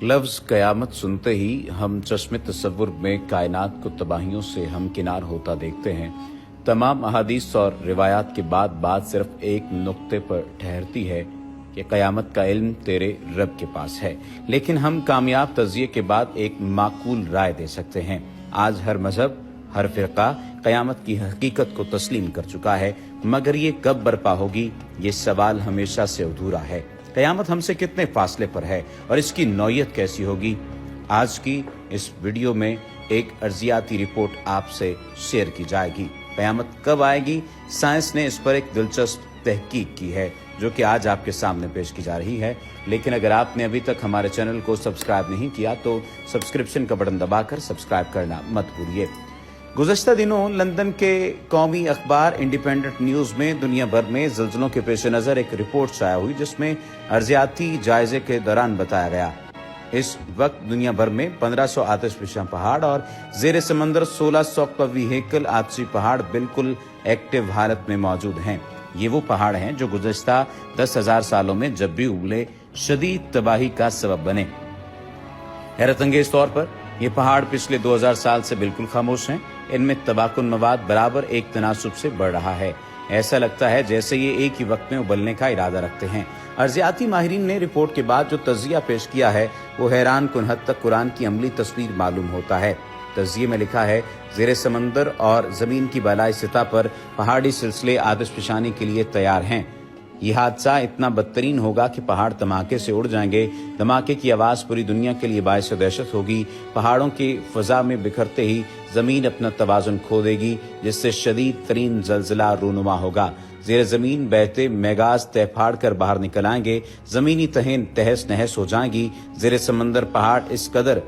लफ्ज कयामत सुनते ही हम चश्मे तसव्वुर में कायनात को तबाहियों से हमकिनार होता देखते हैं। तमाम अहादीस और रिवायात के बाद बात सिर्फ एक नुक्ते पर ठहरती है कि कयामत का इल्म तेरे रब के पास है। लेकिन हम कामयाब तज़किये के बाद एक माकूल राय दे सकते हैं। आज हर मजहब, हर फिरका कयामत की हकीकत को तस्लीम कर चुका है, मगर ये कब बर्पा होगी, ये सवाल हमेशा से अधूरा है। कयामत हमसे कितने फासले पर है और इसकी नौयत कैसी होगी? आज की इस वीडियो में एक अर्जियाती रिपोर्ट आपसे शेयर की जाएगी। कयामत कब आएगी, साइंस ने इस पर एक दिलचस्प तहकीक की है जो कि आज आपके सामने पेश की जा रही है। लेकिन अगर आपने अभी तक हमारे चैनल को सब्सक्राइब नहीं किया तो सब्सक्रिप्शन का बटन दबाकर सब्सक्राइब करना मत भूलिए। गुज़श्ता दिनों लंदन के कौमी अखबार इंडिपेंडेंट न्यूज़ में दुनिया भर में ज़ल्ज़लों के पेश नज़र एक रिपोर्ट शाया हुई जिसमें अर्जियाती जायजे के दौरान बताया गया। इस वक्त दुनिया भर में 1500 आतिशफशा पहाड़ और ज़ेर समंदर 1600 कवी हेकल आतिशी पहाड़ बिल्कुल एक्टिव हालत में मौजूद हैं। ये वो पहाड़ हैं जो गुज़श्ता 10,000 सालों में जब भी उगले शदीद तबाही का सबब बने। हैरत अंगेज तौर पर ये पहाड़ पिछले 2000 साल से बिल्कुल खामोश हैं। इनमें तबाकुन मवाद बराबर एक तनासुब से बढ़ रहा है। ऐसा लगता है जैसे ये एक ही वक्त में उबलने का इरादा रखते हैं। अर्जियाती माहिरीन ने रिपोर्ट के बाद जो तज़किया पेश किया है वो हैरान कुन हद तक कुरान की अमली तस्वीर मालूम होता है। तज़किये में लिखा है, ज़ेरे समंदर और ज़मीन की बालाई सतह पर पहाड़ी सिलसिले आतिशफशानी के लिए तैयार हैं। ये हादसा इतना बदतरीन होगा कि पहाड़ धमाके से उड़ जाएंगे। धमाके की आवाज़ पूरी दुनिया के लिए बाइस दहशत होगी। पहाड़ों की फ़ज़ा में बिखरते ही ज़मीन अपना तवाज़ुन खो देगी, जिससे शदीद तरीन ज़लज़ला रूनुमा होगा। ज़ेर ज़मीन बहते मेगाज तह फाड़ कर बाहर निकल आएंगे। ज़मीनी तहें तहस नहस हो जाएंगी। ज़ेर समंदर पहाड़ इस कदर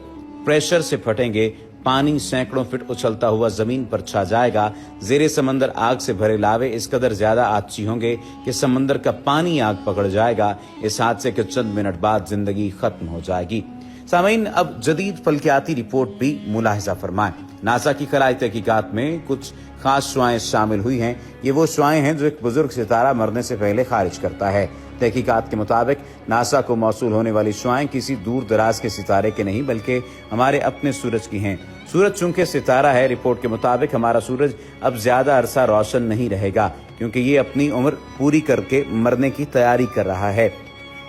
प्रेशर से फटेंगे, पानी सैकड़ों फीट उछलता हुआ जमीन पर छा जाएगा। ज़ेरे समंदर आग से भरे लावे इस कदर ज्यादा आतिशी होंगे कि समंदर का पानी आग पकड़ जाएगा। इस हादसे के चंद मिनट बाद जिंदगी खत्म हो जाएगी। सामीन, अब जदीद फल्कियाती रिपोर्ट भी मुलाहिजा फरमाएं। नासा की खलाई तहकीकात में कुछ खास शुआएं शामिल हुई हैं। ये वो शुआएं हैं जो एक बुजुर्ग सितारा मरने से पहले खारिज करता है। तहकीकात के मुताबिक नासा को मौसूल होने वाली शुआएं किसी दूर दराज के सितारे के नहीं बल्कि हमारे अपने सूरज की हैं। सूरज चूंकि सितारा है, रिपोर्ट के मुताबिक हमारा सूरज अब ज्यादा अरसा रोशन नहीं रहेगा क्योंकि ये अपनी उम्र पूरी करके मरने की तैयारी कर रहा है।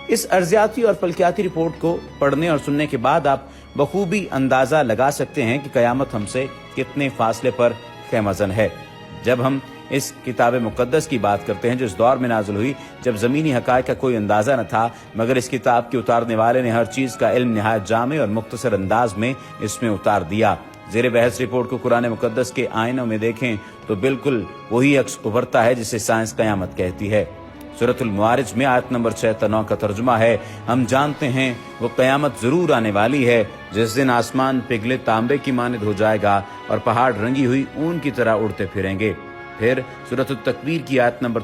इस अर्जियाती और फल्कियाती रिपोर्ट को पढ़ने और सुनने के बाद आप बखूबी अंदाजा लगा सकते हैं कि कयामत हमसे कितने फासले पर ख़ैमज़न है। जब हम इस किताब मुक़द्दस की बात करते हैं जो इस दौर में नाज़िल हुई जब ज़मीनी हक़ाइक़ का कोई अंदाज़ा न था, मगर इस किताब के उतारने वाले ने हर चीज़ का इल्म निहायत जामे और मुख्तसर अंदाज में इसमें उतार दिया। ज़ेरे बहस रिपोर्ट को कुरान मुक़द्दस के आईनों में देखें तो बिल्कुल वही अक्स उभरता है जिसे साइंस क़यामत कहती है। सूरतुल मुआरिज में आयत नंबर 6-9 का तर्जुमा है, हम जानते हैं वो क़यामत ज़रूर आने वाली है जिस दिन आसमान पिघले तांबे की मानिद हो जाएगा और पहाड़ रंगी हुई ऊन की तरह उड़ते फिरेंगे। फिर सूरतुल तकवीर की आयत नंबर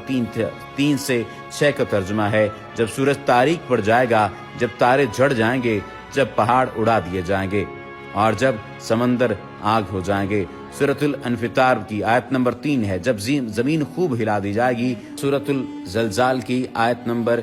3 से 6 का तर्जुमा है, जब सूरज तारीक पड़ जाएगा, जब तारे झड़ जाएंगे, जब पहाड़ उड़ा दिए जाएंगे और जब समंदर आग हो जाएंगे। सूरतुल अनफितार की आयत नंबर 3 है, जब जमीन खूब हिला दी जाएगी। सूरतुल ज़लज़ाल की आयत नंबर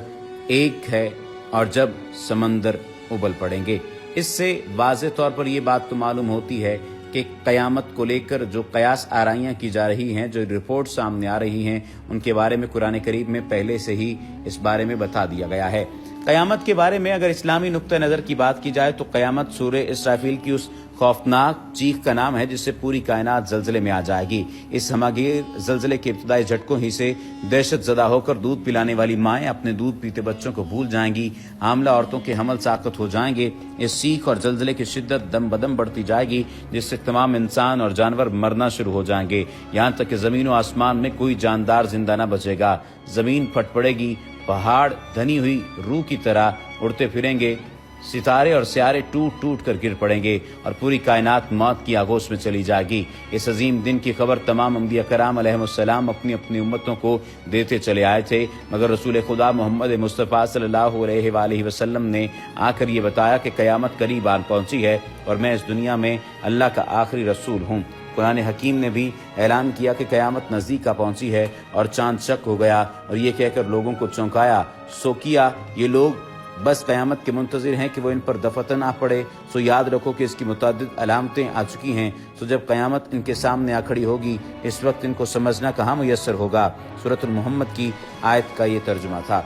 1 है, और जब समंदर उबल पड़ेंगे। इससे वाज़े तौर पर यह बात तो मालूम होती है कि कयामत को लेकर जो कयास आराइयाँ की जा रही हैं, जो रिपोर्ट सामने आ रही हैं, उनके बारे में कुरान करीम में पहले से ही इस बारे में बता दिया गया है। कयामत के बारे में अगर इस्लामी नुक्ता नज़र की बात की जाए तो कयामत सूरे इसराफील की उस खौफनाक चीख का नाम है जिससे पूरी कायनात जलजले में आ जाएगी। इस हमागीर जलजले के इब्तदाई झटकों ही से दहशत ज़दा होकर दूध पिलाने वाली माएँ अपने दूध पीते बच्चों को भूल जाएंगी। हामला औरतों के हमल साकत हो जाएंगे। इस चीख और जलजले की शिद्दत दम बदम बढ़ती जाएगी जिससे तमाम इंसान और जानवर मरना शुरू हो जाएंगे, यहाँ तक कि ज़मीन व आसमान में कोई जानदार जिंदा न बचेगा। ज़मीन फट पड़ेगी, पहाड़ धनी हुई रूह की तरह उड़ते फिरेंगे, सितारे और सियारे टूट टूट कर गिर पड़ेंगे और पूरी कायनात मौत की आगोश में चली जाएगी। इस अजीम दिन की खबर तमाम अंबिया कराम अलैहिमुस्सलाम अपनी अपनी उम्मतों को देते चले आए थे, मगर रसूल खुदा मोहम्मद मुस्तफ़ा सल्लल्लाहु अलैहि वसल्लम ने आकर ये बताया कि क़यामत करीब आन पहुंची है और मैं इस दुनिया में अल्लाह का आखिरी रसूल हूँ। कुरान हकीम ने भी ऐलान किया कि क़यामत नज़दीक आ पहुंची है और चांद शक हो गया और ये कहकर लोगों को चौंकाया, सो किया ये लोग बस क़यामत के मुंतज़िर हैं कि वो इन पर दफ़तन आ पड़े। सो याद रखो कि इसकी मुतअद्दिद अलामतें आ चुकी हैं। सो जब क़यामत इनके सामने आ खड़ी होगी, इस वक्त इनको समझना कहाँ मुयस्सर होगा। सूरतुल मुहम्मद की आयत का ये तर्जुमा था।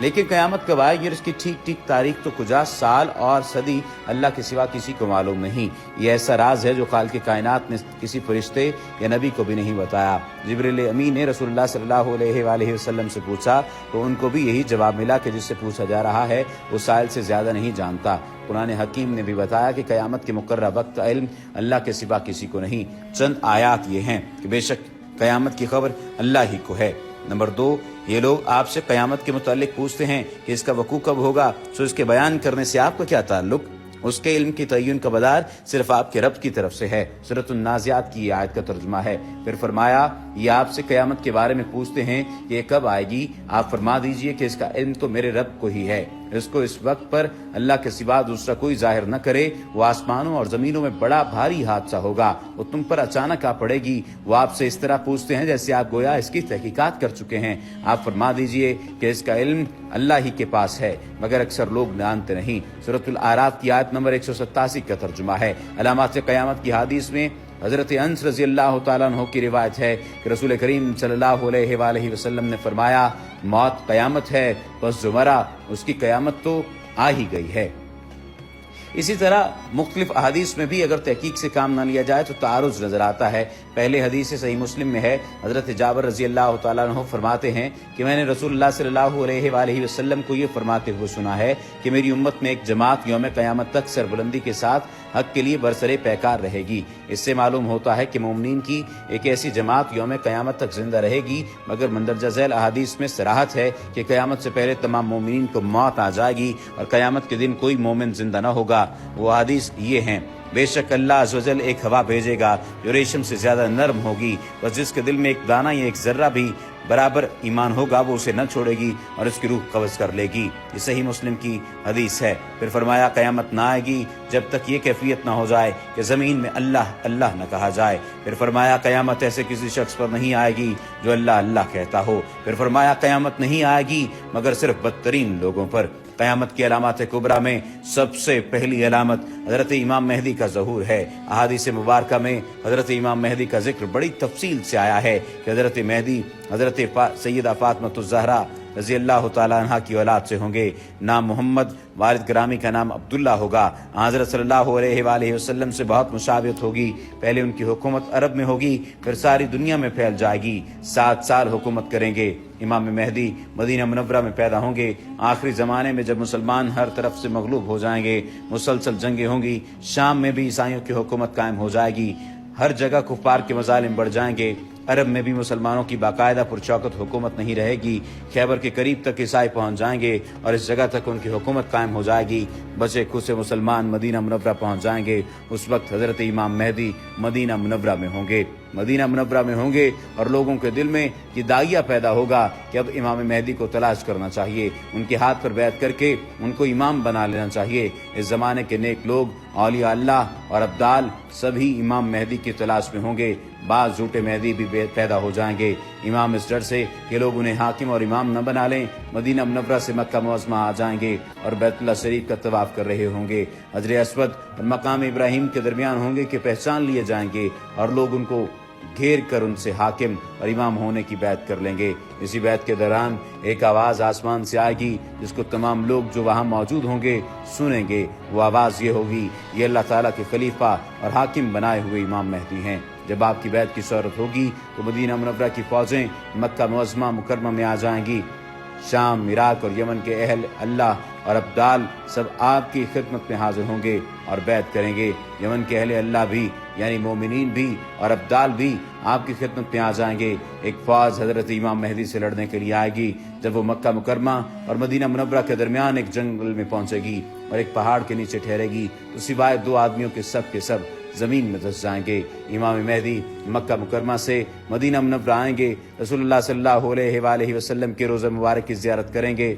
लेकिन क़यामत कब आएगी और इसकी ठीक ठीक तारीख तो कुजा, साल और सदी अल्लाह के सिवा किसी को मालूम नहीं। ये ऐसा राज है जो खालिक़ कायनात ने किसी फरिश्ते या नबी को भी नहीं बताया। जिब्रील अमीन ने रसूलुल्लाह सल्लल्लाहु अलैहि वसल्लम से पूछा तो उनको भी यही जवाब मिला कि जिससे पूछा जा रहा है वो साइल से ज़्यादा नहीं जानता। कुरान हकीम ने भी बताया कि क़यामत के मुकर्रर वक्त का इल्म अल्लाह के सिवा किसी को नहीं। चंद आयात ये हैं कि बेशक क़यामत की खबर अल्लाह ही को है। नंबर 2, ये लोग आपसे क़यामत के मुतालिक पूछते हैं कि इसका वकू कब होगा, सो इसके बयान करने से आपका क्या ताल्लुक। उसके इल्म की तय्युन का बदार सिर्फ आपके रब की तरफ से है। सूरतुन नाज़ियात की आयत का तर्जुमा है। फिर फरमाया, ये आपसे क़यामत के बारे में पूछते हैं कि ये कब आएगी। आप फरमा दीजिए कि इसका इल्म तो मेरे रब को ही है। इसको इस वक्त पर अल्लाह के सिवा दूसरा कोई जाहिर न करे। वो आसमानों और ज़मीनों में बड़ा भारी हादसा होगा, वो तुम पर अचानक आ पड़ेगी। वो आपसे इस तरह पूछते हैं जैसे आप गोया इसकी तहकीकात कर चुके हैं। आप फरमा दीजिए कि इसका इल्म अल्लाह ही के पास है, मगर अक्सर लोग जानते नहीं। सूरतुल आराफ की आयत नंबर 187 का तर्जुमा है। अलामात क़यामत की हदीस में हज़रत अनस रज़ी अल्लाह तआला अन्हु की रिवायत है कि रसूल करीम सल्लल्लाहु अलैहि वसल्लम ने फरमाया, मौत क़यामत है, बस जो मरा उसकी क़यामत तो आ ही गई है। इसी तरह मुख्तलिफ अहादीस में भी अगर तहकीक से काम न लिया जाए तो तारुज नजर आता है। पहले हदीस सही मुस्लिम में है, हज़रत जाबिर रज़ी अल्लाह तआला अन्हु फरमाते हैं कि मैंने रसूलुल्लाह सल्लल्लाहु अलैहि वसल्लम को ये फरमाते हुए सुना है कि मेरी उम्मत में एक जमात यौम क़यामत तक सरबुलंदी के साथ हक के लिए बरसरे पैकार रहेगी। इससे मालूम होता है कि मोमिनीन की एक ऐसी जमात यौम क़यामत तक जिंदा रहेगी, मगर मंदरजा झैल अहादीस में सराहत है कि क़यामत से पहले तमाम मोमिनीन को मौत आ जाएगी और क़यामत के दिन कोई मोमिन जिंदा न होगा। वो हदीस ये हैं, बेशक अल्लाह अज़्ज़ व जल एक हवा भेजेगा जो रेशम से ज्यादा नरम होगी, बस जिसके दिल में एक दाना या एक जर्रा भी बराबर ईमान होगा वो उसे न छोड़ेगी और उसकी रूह कब्ज़ कर लेगी। ये सही मुस्लिम की हदीस है। फिर फरमाया, क़यामत ना आएगी जब तक ये कैफियत ना हो जाए कि ज़मीन में अल्लाह अल्लाह न कहा जाए। फिर फरमाया, क़यामत ऐसे किसी शख्स पर नहीं आएगी जो अल्लाह अल्लाह कहता हो। फिर फरमाया, क़यामत नहीं आएगी मगर सिर्फ बदतरीन लोगों पर। क़यामत की अलामत कुबरा में सबसे पहली अलामत हज़रत इमाम मेहदी का ज़हूर है। अहादीस मुबारका में हज़रत इमाम मेहदी का जिक्र बड़ी तफसील से आया है कि हज़रत मेहदी हज़रत सैयदा फ़ातिमा ज़हरा रज़ी अल्लाह तआला अन्हा की औलाद से होंगे। नाम मोहम्मद, वालिद ग्रामी का नाम अब्दुल्ला होगा। हज़रत सल्लल्लाहु अलैहि वसल्लम से बहुत मुशाबियत होगी। पहले उनकी हुकूमत अरब में होगी, फिर सारी दुनिया में फैल जाएगी। 7 साल हुकूमत करेंगे। इमाम मेहदी मदीना मुनव्वरा में पैदा होंगे। आखिरी ज़माने में जब मुसलमान हर तरफ से मगलूब हो जाएंगे, मुसलसल जंगें होंगी, शाम में भी ईसाइयों की हुकूमत कायम हो जाएगी, हर जगह कुफ्फार के मज़ालिम बढ़ जाएंगे। अरब में भी मुसलमानों की बाकायदा पुरशौकत हुकूमत नहीं रहेगी। खैबर के करीब तक ईसाई पहुंच जाएंगे और इस जगह तक उनकी हुकूमत कायम हो जाएगी। बचे खुद से मुसलमान मदीना मुनव्वरा पहुंच जाएंगे। उस वक्त हज़रत इमाम मेहदी मदीना मुनव्वरा में होंगे। मदीना मुनव्वरा में होंगे और लोगों के दिल में ये दागिया पैदा होगा कि अब इमाम मेहदी को तलाश करना चाहिए, उनके हाथ पर बैत करके उनको इमाम बना लेना चाहिए। इस ज़माने के नेक लोग, औलिया अल्लाह और अब्दाल सभी इमाम मेहदी की तलाश में होंगे। बाज़ झूठे मेहदी भी पैदा हो जाएंगे। इमाम इस डर से कि लोग उन्हें हाकिम और इमाम न बना लें, मदीना मुनव्वरा से मक्का मुअज़्ज़मा आ जाएंगे और बैतुल्लाह शरीफ का तवाफ कर रहे होंगे। हजर अस्वद और मकाम इब्राहिम के दरमियान होंगे कि पहचान लिए जाएंगे और लोग उनको घेर कर उनसे हाकिम और इमाम होने की बैत कर लेंगे। इसी बैत के दौरान एक आवाज़ आसमान से आएगी जिसको तमाम लोग जो वहाँ मौजूद होंगे सुनेंगे। वो आवाज़ ये होगी, ये अल्लाह ताला के खलीफा और हाकिम बनाए हुए इमाम मेहदी हैं। जब आपकी बैत की शौरत होगी तो मदीना मुनव्वरा की फ़ौजें मक्का मुअज़्ज़मा मुकर्रमा में आ जाएंगी। शाम, इराक और यमन के अहल अल्लाह और अब्दाल सब आपकी खिदमत में हाजिर होंगे और बैत करेंगे। यमन के अहले अल्लाह भी यानी मोमिनीन भी और अब्दाल भी आपकी खिदमत में आ जाएंगे। एक फ़ौज हज़रत इमाम मेहदी से लड़ने के लिए आएगी। जब वो मक्का मुकरमा और मदीना मुनव्वरा के दरमियान एक जंगल में पहुंचेगी और एक पहाड़ के नीचे ठहरेगी तो सिवाय 2 आदमियों के सब ज़मीन में धंस जाएंगे। इमाम मेहदी मक्का मुकरमा से मदीना मुनव्वरा आएंगे, रसूलुल्लाह सल्लल्लाहु अलैहि वसल्लम के रोज़ा मुबारक की ज़ियारत करेंगे,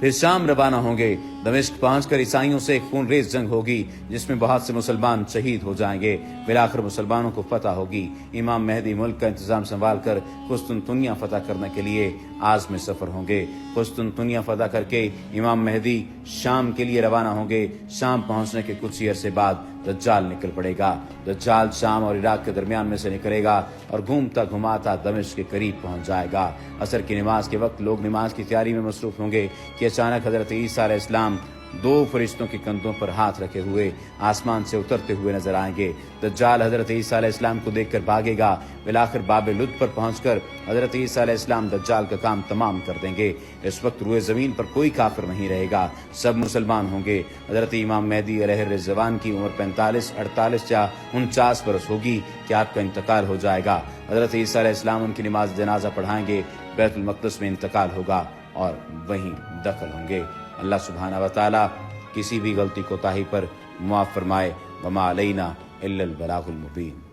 फिर शाम रवाना होंगे। दमिश्क पहुंचकर ईसाइयों से एक खूनरेज जंग होगी जिसमें बहुत से मुसलमान शहीद हो जाएंगे। फिर आखिर मुसलमानों को फतह होगी। इमाम मेहदी मुल्क का इंतजाम संभाल कर कुस्तुनतुनिया फतह करने के लिए आज में सफर होंगे। कुस्तुनतुनिया फतह करके इमाम मेहदी शाम के लिए रवाना होंगे। शाम पहुंचने के कुछ ही अरसे बाद दज्जाल निकल पड़ेगा। दज्जाल शाम और इराक के दरमियान में से निकलेगा और घूमता घुमाता दमिश्क के करीब पहुंच जाएगा। असर की नमाज के वक्त लोग नमाज की तैयारी में मसरूफ होंगे कि अचानक हजरत ईसा अलैहिस्सलाम 2 फरिश्तों के कंधों पर हाथ रखे हुए आसमान से उतरते हुए नजर आएंगे। दज्जाल हजरत ईसा अलैहिस्सलाम को देखकर भागेगा। बिलाखिर बाबे लुद पर पहुंचकर हजरत ईसा अलैहिस्सलाम दज्जाल का काम तमाम कर देंगे। इस वक्त रुए जमीन पर कोई काफिर नहीं रहेगा, सब मुसलमान होंगे। हजरत इमाम मेहदी अलैहिर्रिज़वान की उम्र 45, 48 या 49 बरस होगी कि आपका इंतकाल हो जाएगा। हजरत ईसा अलैहिस्सलाम उनकी नमाज जनाजा पढ़ाएंगे। बैतुल मक़दस में इंतकाल होगा और वहीं दफन होंगे। अल्लाह सुब्हाना व तआला किसी भी गलती कोताही पर मुआफ़ फरमाए। वमा अलैना इल्लल बलागुल मुबीन।